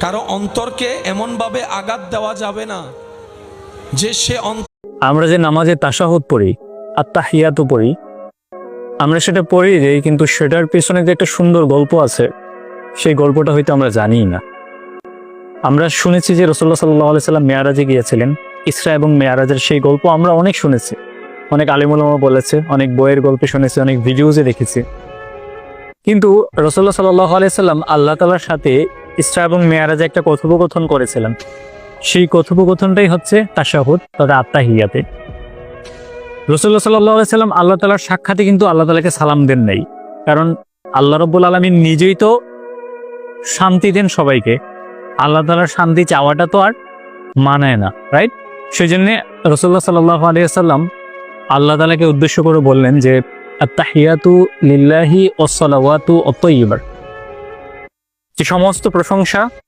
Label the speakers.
Speaker 1: কারো অন্তরকে এমনভাবে আঘাত দেওয়া যাবে না যে সে
Speaker 2: আমরা যে নামাজে তাশাহুদ পড়ি, আত্তাহিয়াতু পড়ি, আমরা সেটা পড়ি যে, কিন্তু সেটার পেছনে যে একটা সুন্দর গল্প আছে, সেই গল্পটা হয়তো আমরা জানিই না। আমরা শুনেছি যে রাসূলুল্লাহ সাল্লাল্লাহু আলাইহি সাল্লাম মেয়ারাজে গিয়েছিলেন। ইসরা এবং মেয়ারাজের সেই গল্প আমরা অনেক শুনেছি, অনেক আলিম উলামা বলেছে, অনেক বইয়ের গল্পে শুনেছি, অনেক ভিডিওজে দেখেছি। কিন্তু রাসূলুল্লাহ সাল্লাল্লাহু আলাইহি সাল্লাম আল্লাহ তাআলার সাথে ইসরা এবং মেয়ারাজে একটা কথোপকথন করেছিলেন। সেই কথোপকথনটাই হচ্ছে তাশাহুদ তথা আত্তাহিয়াতে। রাসূলুল্লাহ সাল্লাল্লাহু আলাইহি সাল্লাম আল্লাহ তাআলার সাক্ষাতে কিন্তু আল্লাহ তাআলাকে সালাম দেন নাই, কারণ আল্লাহ রাব্বুল আলামিন নিজেই তো শান্তি দেন সবাইকে। আল্লাহ তাআলার শান্তি চাওয়াটা তো আর মানায় না, রাইট? সেই জন্য রাসূলুল্লাহ সাল্লাল্লাহু আলাইহি সাল্লাম আল্লাহ তাআলাকে উদ্দেশ্য করে বললেন যে আত্তাহিয়াতু লিল্লাহি ওয়াস সালাওয়াতু ওয়াত তাইয়্যিবাত, যে সমস্ত প্রশংসা